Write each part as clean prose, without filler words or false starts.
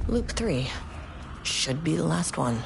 Loop 3. Should be the last one.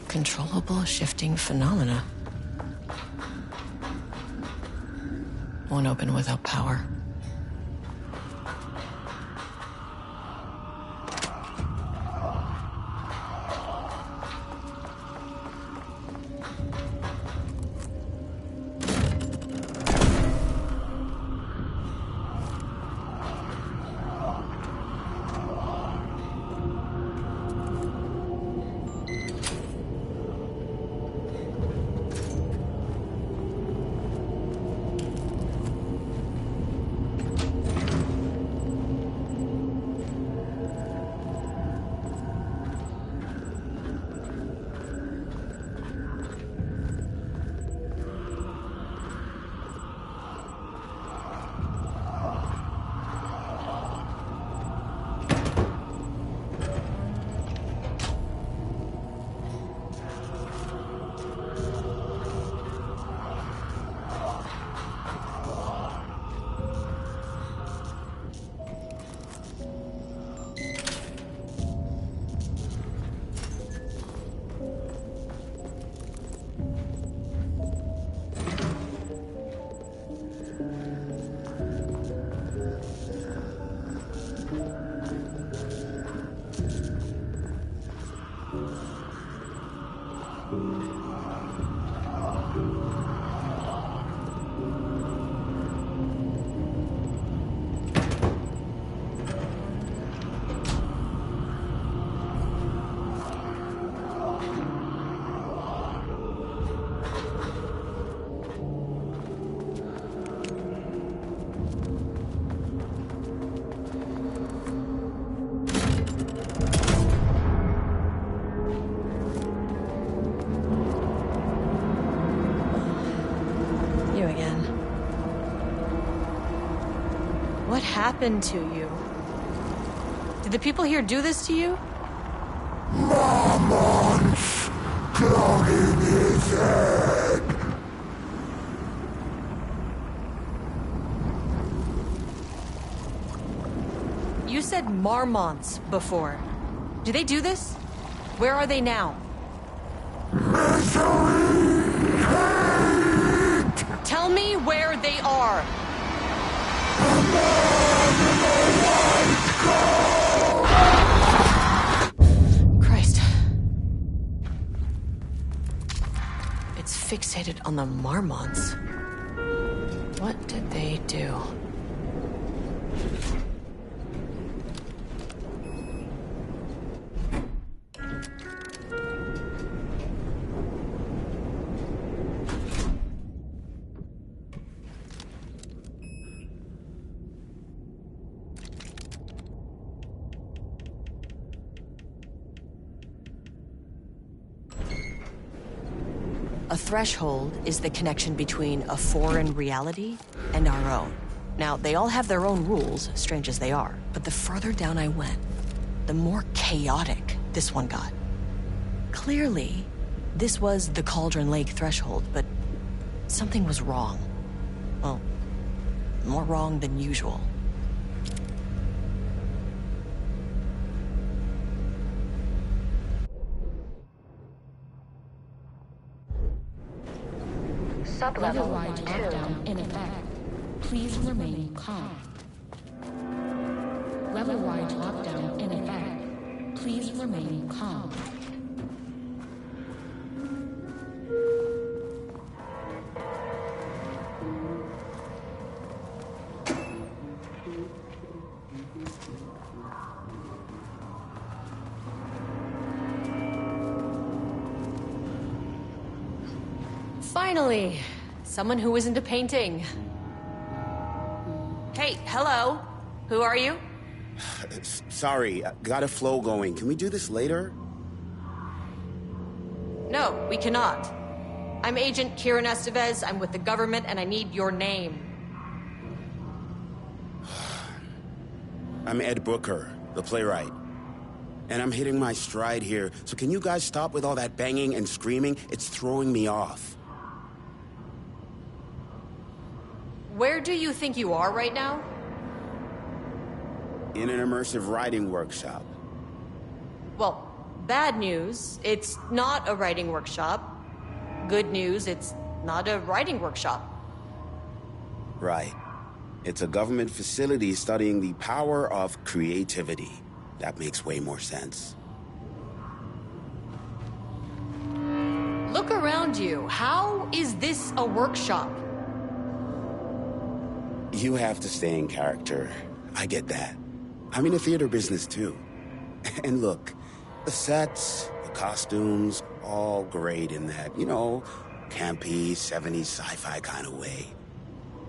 Controllable shifting phenomena. Won't open without power. What happened to you? Did the people here do this to you? Marmonts clogging his head. You said Marmonts before. Do they do this? Where are they now? Misery! Hate! Tell me where they are! Christ. It's fixated on the Marmonts. What did they do? A threshold is the connection between a foreign reality and our own. Now, they all have their own rules, strange as they are, but the further down I went, the more chaotic this one got. Clearly, this was the Cauldron Lake threshold, but something was wrong. Well, more wrong than usual. Sublevel lockdown in effect. Please remain calm. Level-wide lockdown in effect. Please remain calm. Finally, someone who isn't a painting. Hey, hello. Who are you? Sorry, got a flow going. Can we do this later? No, we cannot. I'm Agent Kieran Estevez. I'm with the government, and I need your name. I'm Ed Booker, the playwright. And I'm hitting my stride here, so can you guys stop with all that banging and screaming? It's throwing me off. Where do you think you are right now? In an immersive writing workshop. Well, bad news, it's not a writing workshop. Good news, it's not a writing workshop. Right. It's a government facility studying the power of creativity. That makes way more sense. Look around you. How is this a workshop? You have to stay in character. I get that. I'm in the theater business too. And look, the sets, the costumes, all great in that, you know, campy, 70s sci-fi kind of way.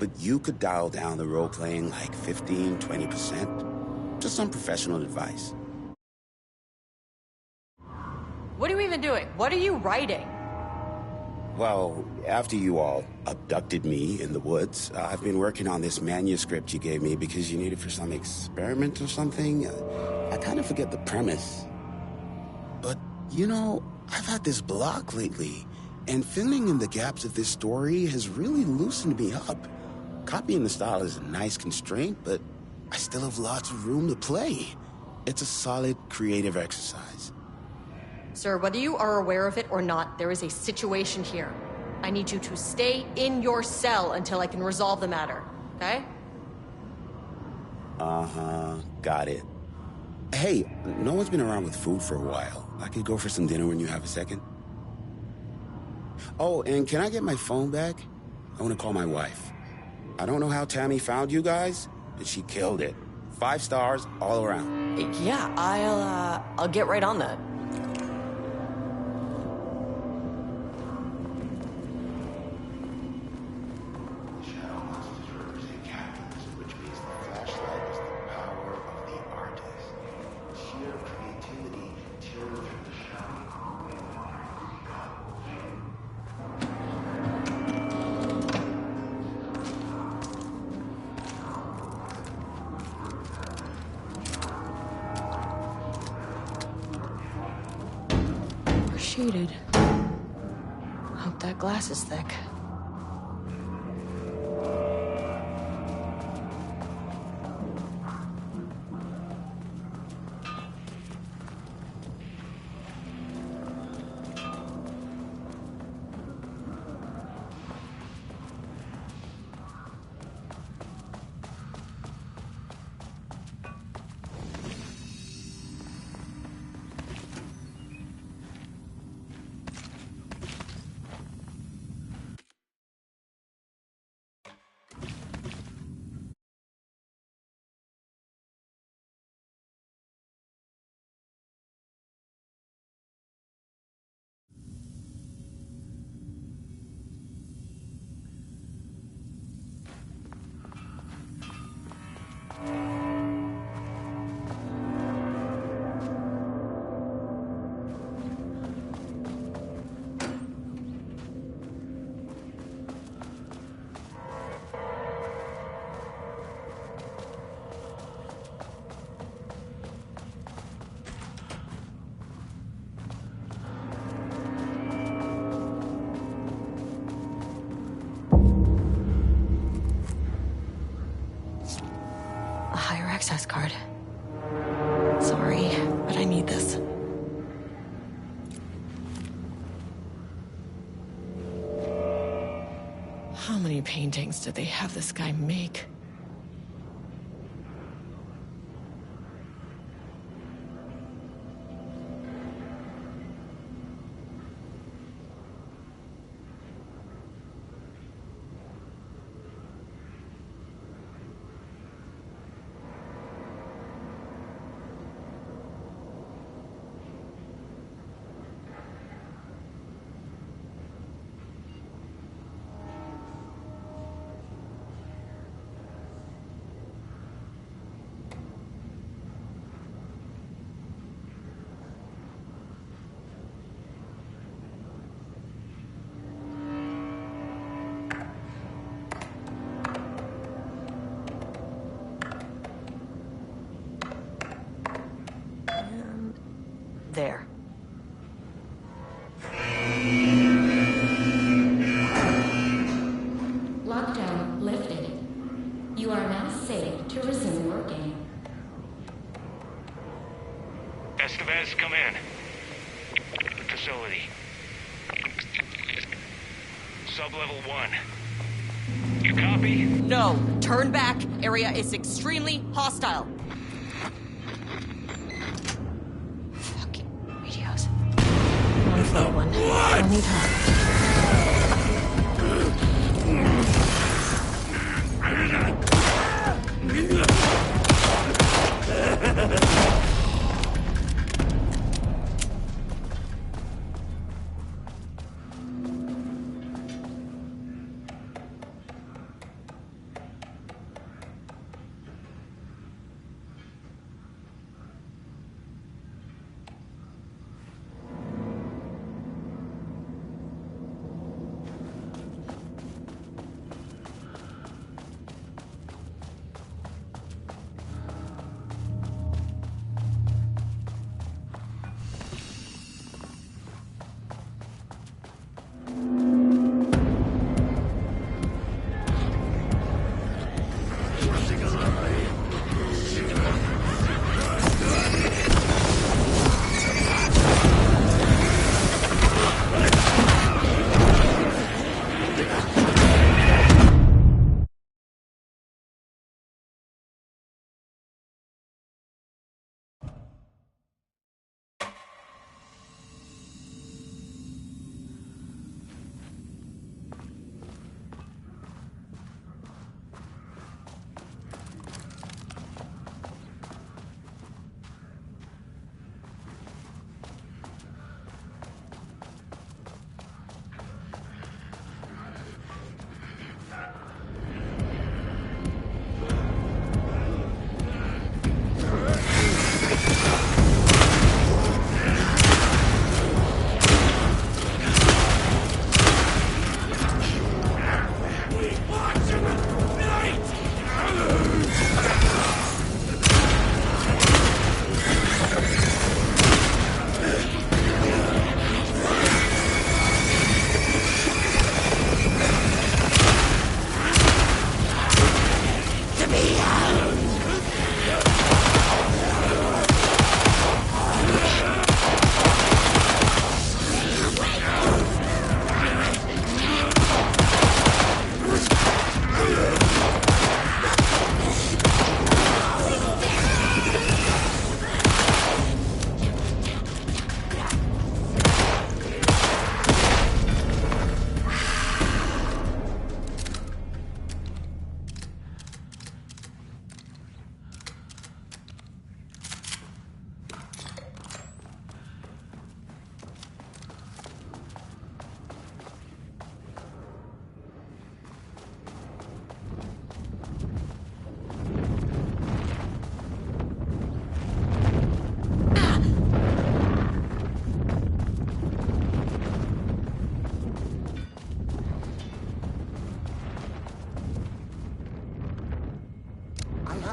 But you could dial down the role-playing like 15, 20%. Just some professional advice. What are you even doing? What are you writing? Well, after you all abducted me in the woods, I've been working on this manuscript you gave me because you need it for some experiment or something. I kind of forget the premise. But, you know, I've had this block lately, and filling in the gaps of this story has really loosened me up. Copying the style is a nice constraint, but I still have lots of room to play. It's a solid creative exercise. Sir, whether you are aware of it or not, there is a situation here. I need you to stay in your cell until I can resolve the matter, okay? Uh-huh, got it. Hey, no one's been around with food for a while. I could go for some dinner when you have a second. Oh, and can I get my phone back? I want to call my wife. I don't know how Tammy found you guys, but she killed it. 5 stars all around. Yeah, I'll get right on that. Shaded. Hope that glass is thick. A higher access card. Sorry, but I need this. How many paintings did they have this guy make? facility. Sublevel 1. You copy? No. Turn back. Area is extremely hostile. Fucking radios. One floor one. I'll need her.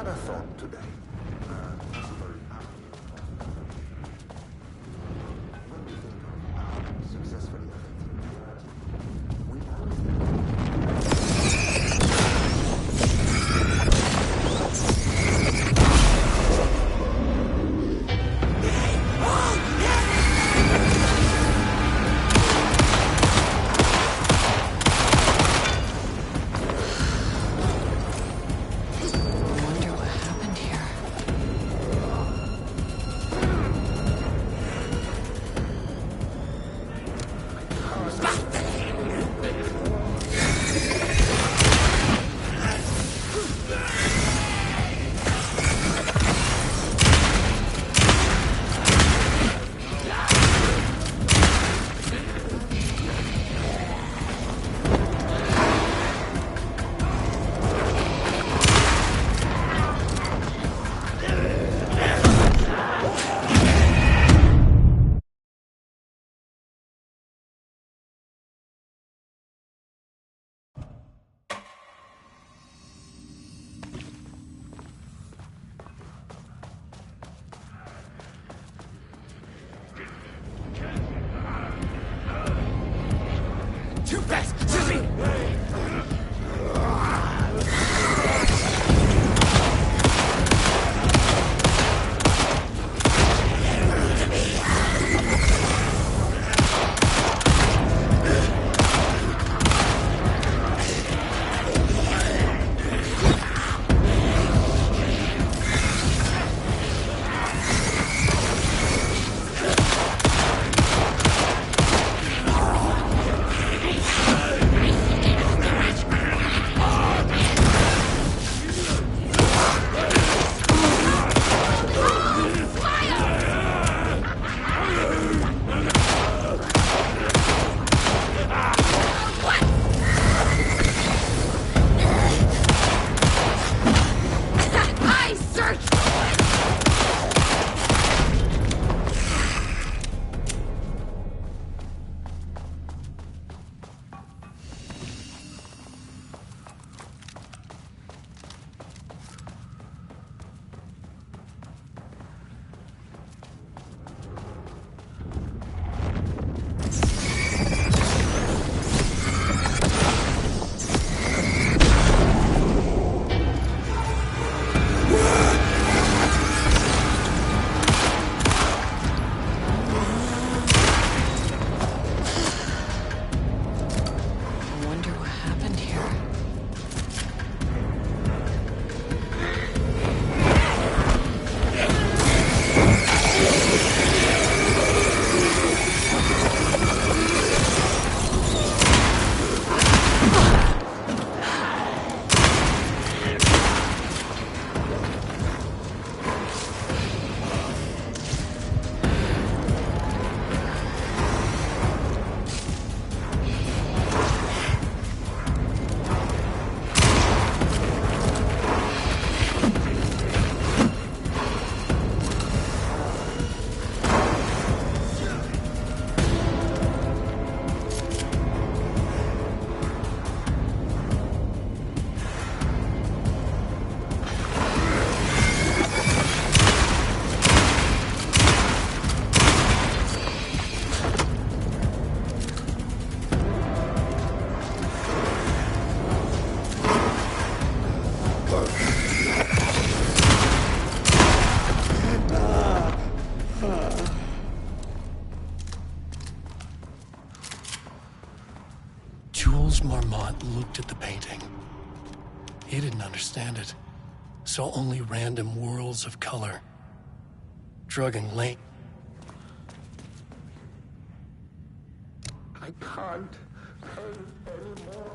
had a thought today. When we think of successfully we Too fast! Sissy! Jules Marmont looked at the painting. He didn't understand it. Saw only random whirls of color. Drugging late. I can't paint anymore.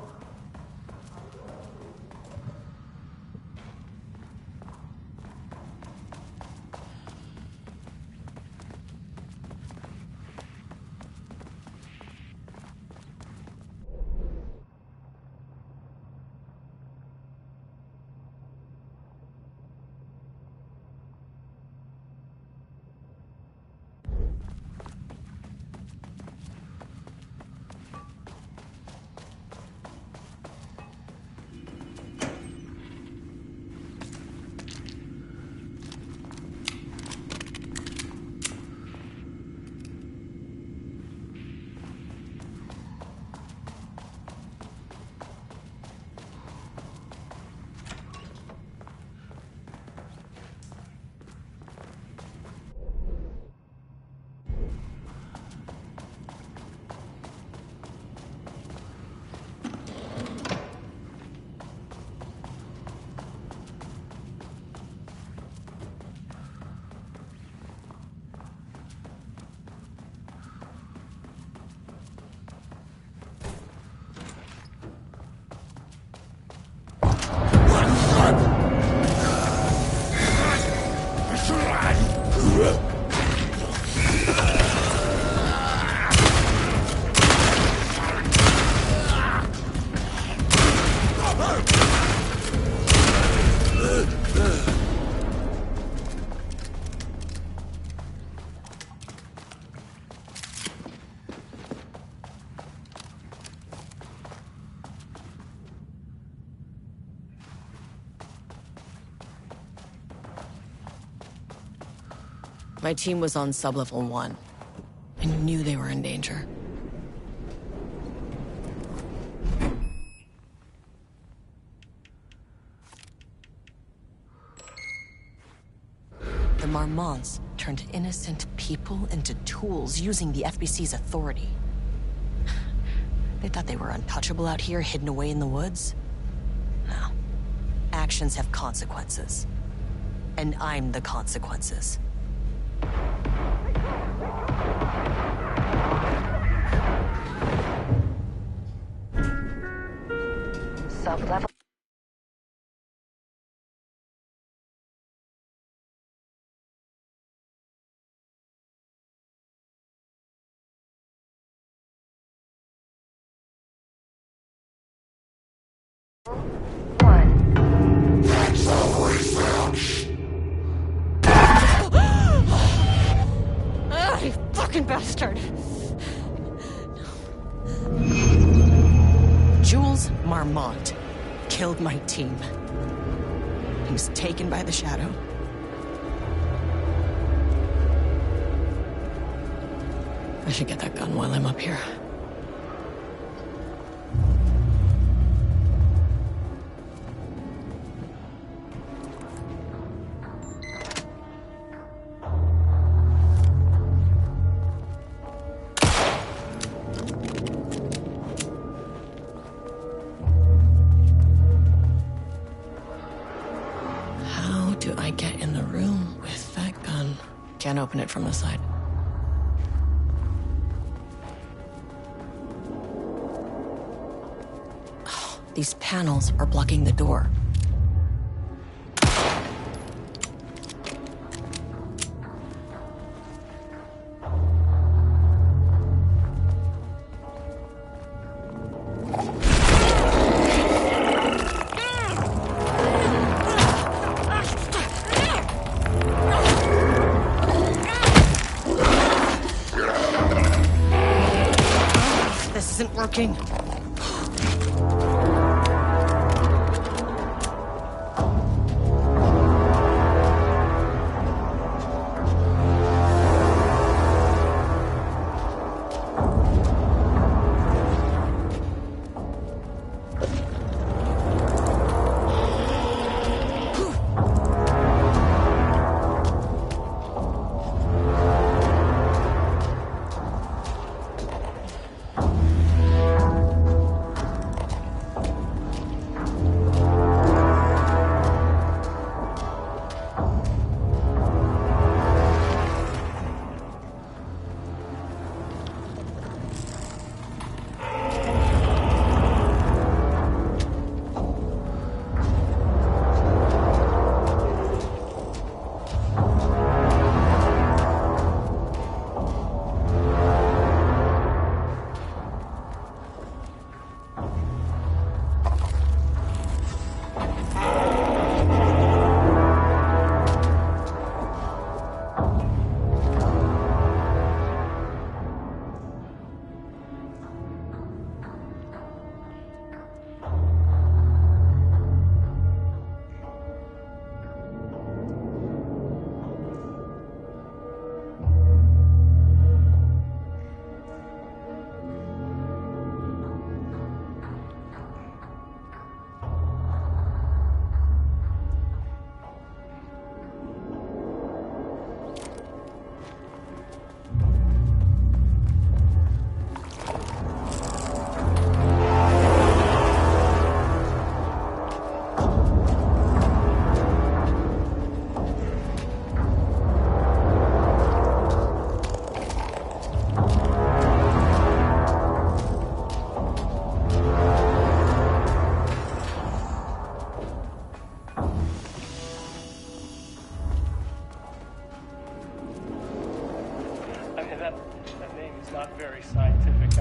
My team was on sublevel 1. I knew they were in danger. The Marmonts turned innocent people into tools using the FBC's authority. They thought they were untouchable out here, hidden away in the woods. No. Actions have consequences. And I'm the consequences. Sublevel. You fucking bastard! Jules Marmont killed my team. He was taken by the Shadow. I should get that gun while I'm up here. Can't open it from the side. Oh, these panels are blocking the door. Isn't working. scientific.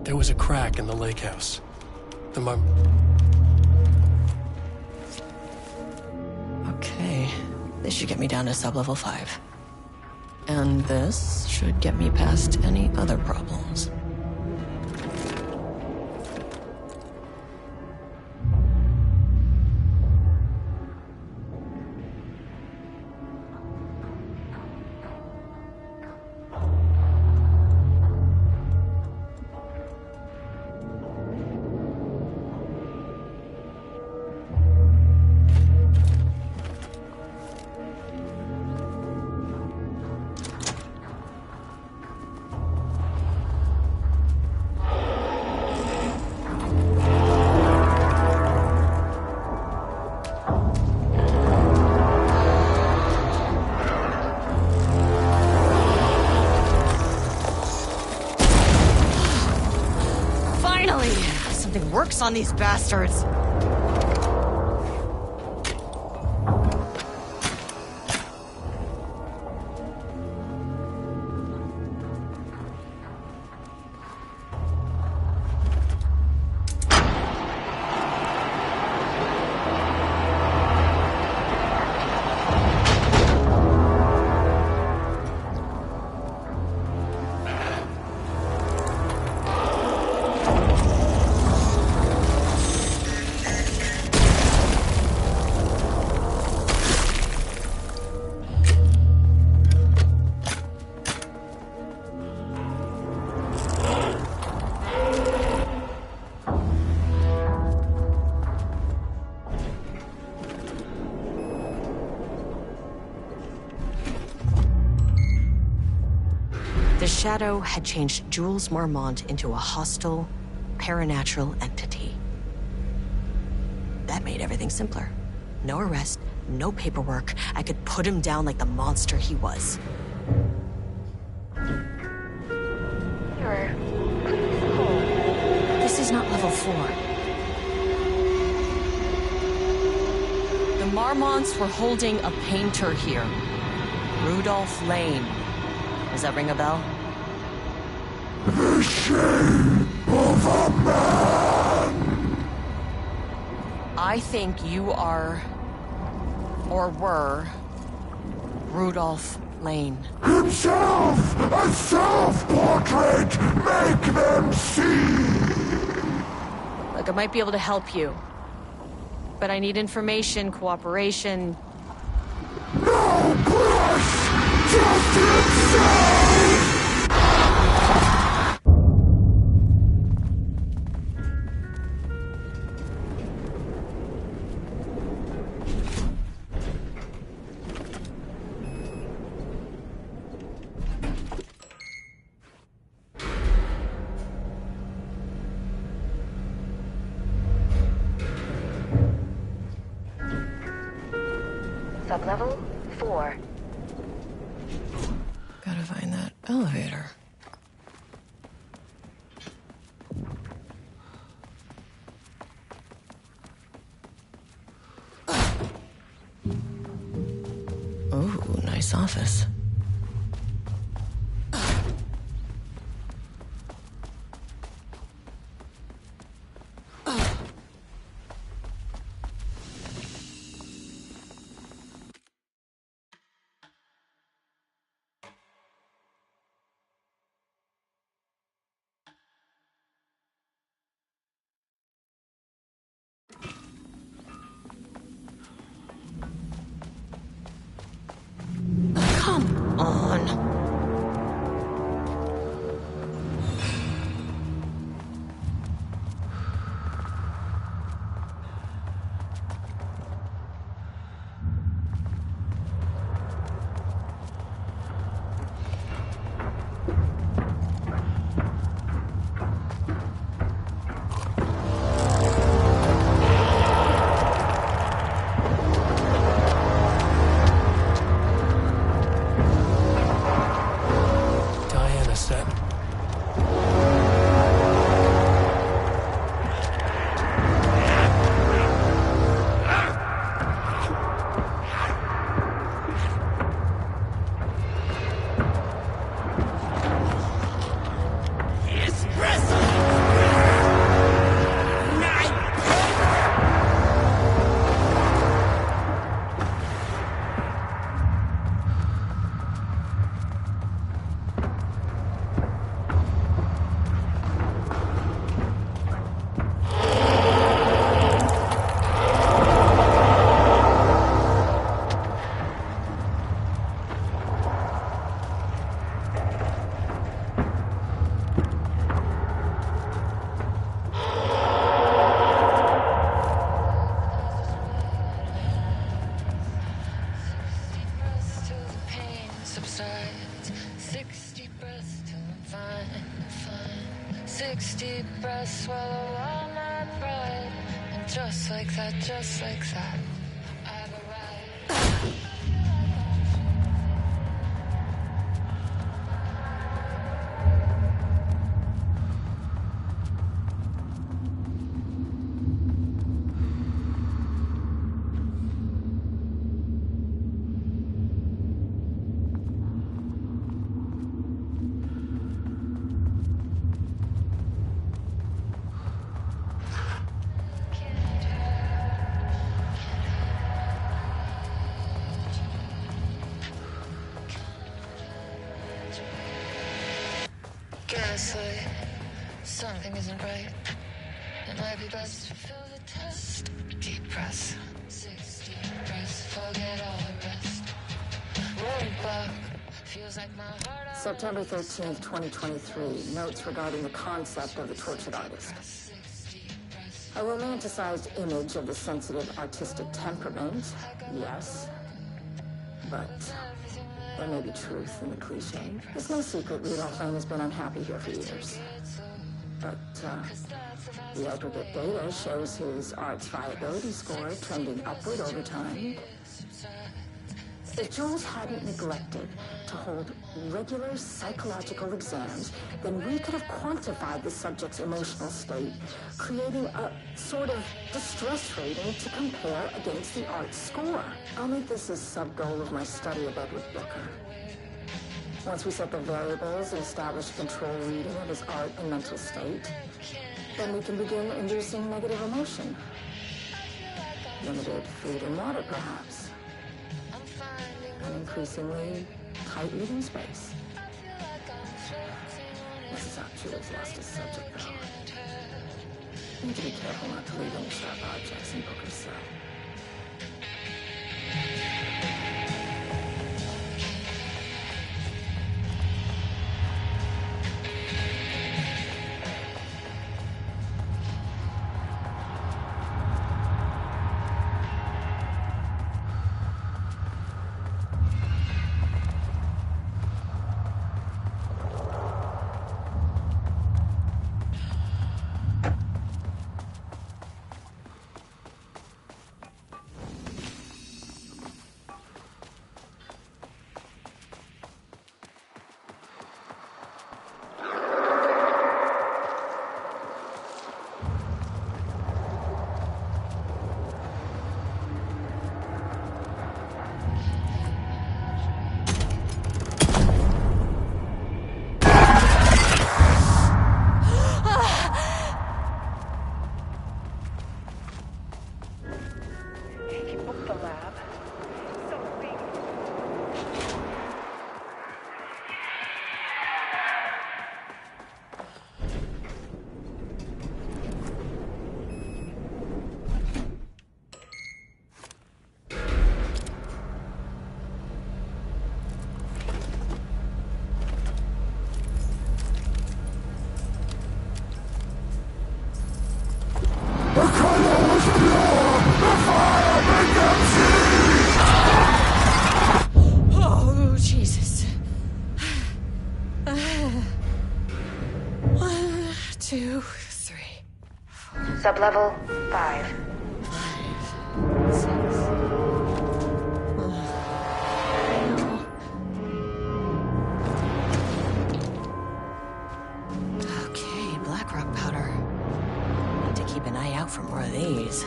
There was a crack in the lake house. Okay, this should get me down to sublevel 5. And this should get me past any other problems. Works on these bastards. The Shadow had changed Jules Marmont into a hostile, paranatural entity. That made everything simpler. No arrest, no paperwork. I could put him down like the monster he was. Mirror, please hold. This is not level 4. The Marmonts were holding a painter here. Rudolph Lane. Does that ring a bell? The shame of a man! I think you are, or were, Rudolph Lane. Himself! A self-portrait! Make them see! Look, I might be able to help you. But I need information, cooperation. No brush! Just insane! Sublevel 4. Gotta find that elevator. Ooh, nice office. 6 deep breaths, swallow all my pride. And just like that, I've arrived. Gaslight. Something isn't right. It might be best to fill the test. Deep breaths. 6 deep breaths. Forget all the rest. Roadblock. Feels like my heart. September 13th, 2023. Notes regarding the concept of the tortured artist. A romanticized image of the sensitive artistic temperament, yes. But there may be truth in the cliche. It's no secret Rudolph Lane has been unhappy here for years. But the aggregate data shows his art's viability score trending upward over time. If Jules hadn't neglected to hold regular psychological exams, then we could have quantified the subject's emotional state, creating a sort of distress rating to compare against the art score. I'll make this a sub-goal of my study of Edward Booker. Once we set the variables and establish control reading of his art and mental state, then we can begin inducing negative emotion. Limited food and water, perhaps. An increasingly tight living space. This is how Jules lost his subject, though. You need to be careful not to leave any sharp objects in Booker's cell. Oh, Jesus. 1, 2, 3. Sublevel 5. 6. Okay, black rock powder. Need to keep an eye out for more of these.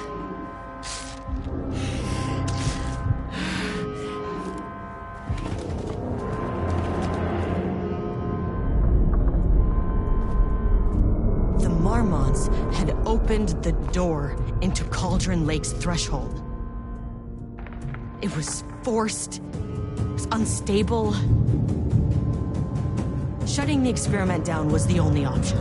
The Marmonts had opened the door into Cauldron Lake's threshold. It was forced. It was unstable. Shutting the experiment down was the only option.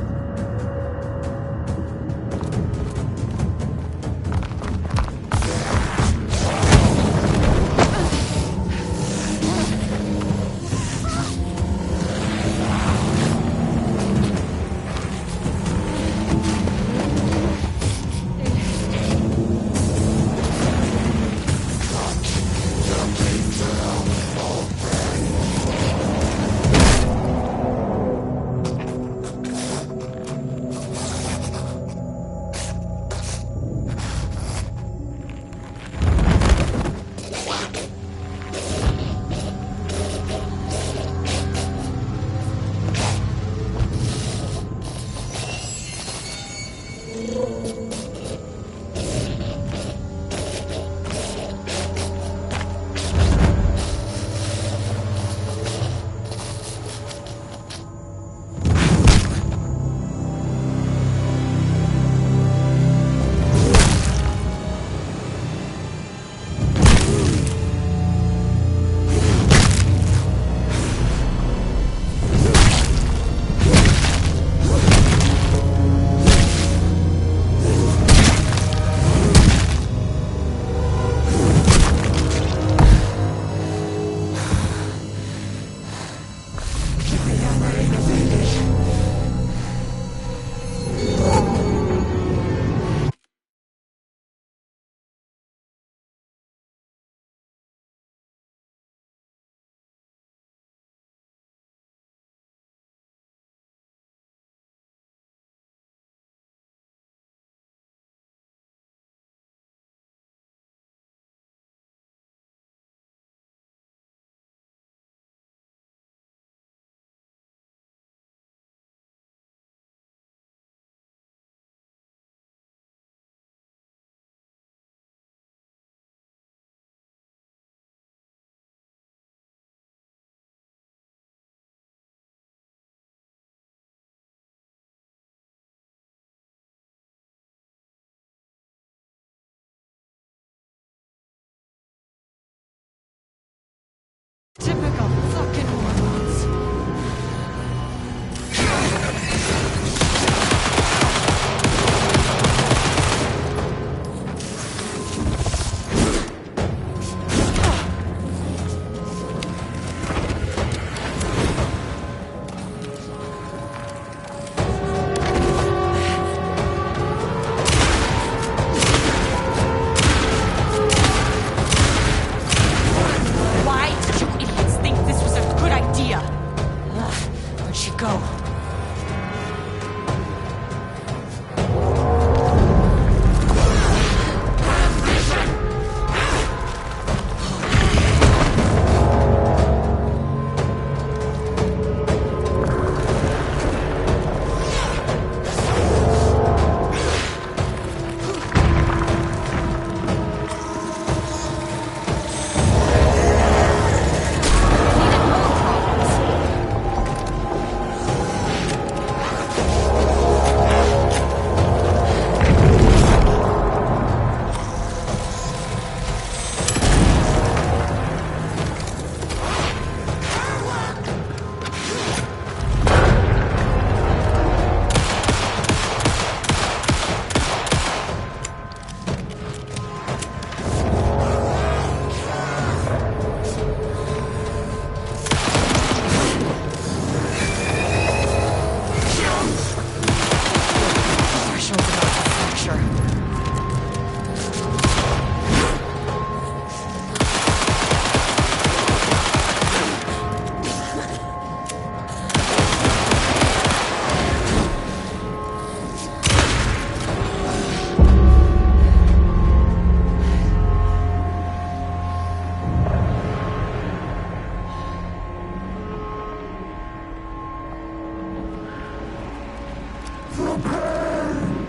The pain!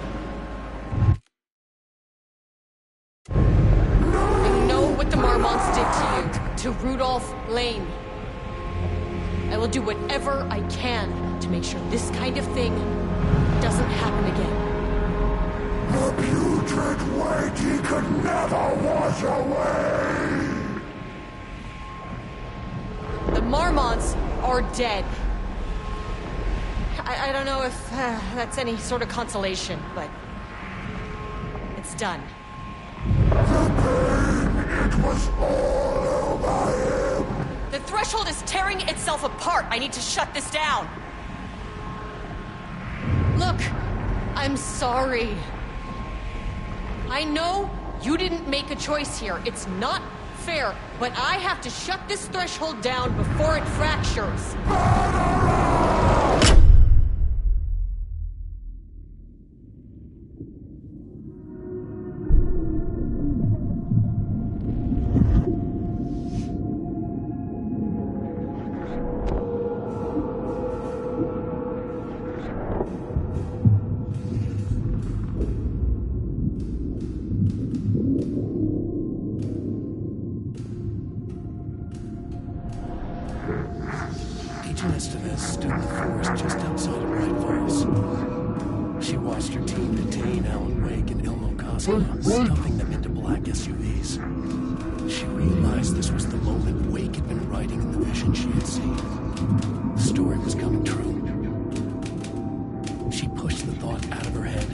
I know what the Marmonts did to you, to Rudolph Lane. I will do whatever I can to make sure this kind of thing doesn't happen again. The putrid weight he could never wash away! The Marmonts are dead. I don't know if that's any sort of consolation, but it's done. The pain, it was all over him! The threshold is tearing itself apart. I need to shut this down. Look, I'm sorry. I know you didn't make a choice here. It's not fair, but I have to shut this threshold down before it fractures. Agent Estevez stood in the forest just outside of Bright Falls. She watched her team detain Alan Wake and Elmo Cosmo, stuffing them into black SUVs. She realized this was the moment Wake had been writing in the vision she had seen. The story was coming true. She pushed the thought out of her head.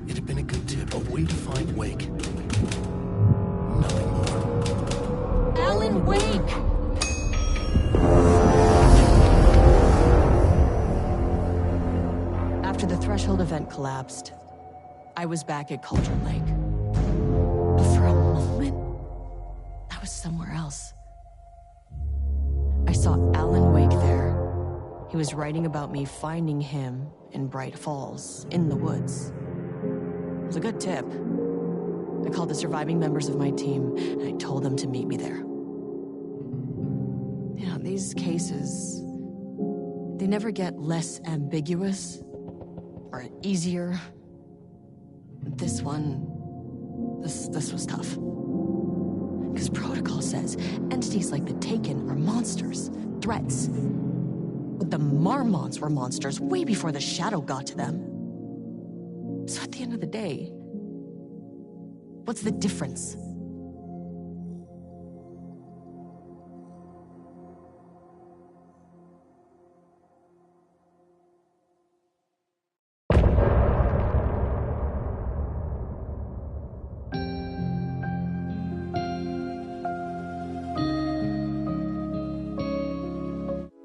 It had been a good tip, a way to find Wake. Nothing more. Alan Wake! After the Threshold event collapsed, I was back at Cauldron Lake. But for a moment, I was somewhere else. I saw Alan Wake there. He was writing about me finding him in Bright Falls, in the woods. It was a good tip. I called the surviving members of my team, and I told them to meet me there. You know, these cases, they never get less ambiguous or easier. This one, this was tough. Because protocol says entities like the Taken are monsters, threats. But the Marmonts were monsters way before the Shadow got to them. So at the end of the day, what's the difference?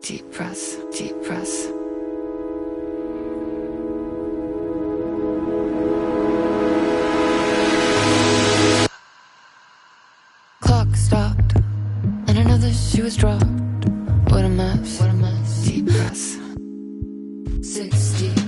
Deep press, deep press. Clock stopped, and another shoe was dropped. What a mess, what a mess. Deep press. 60.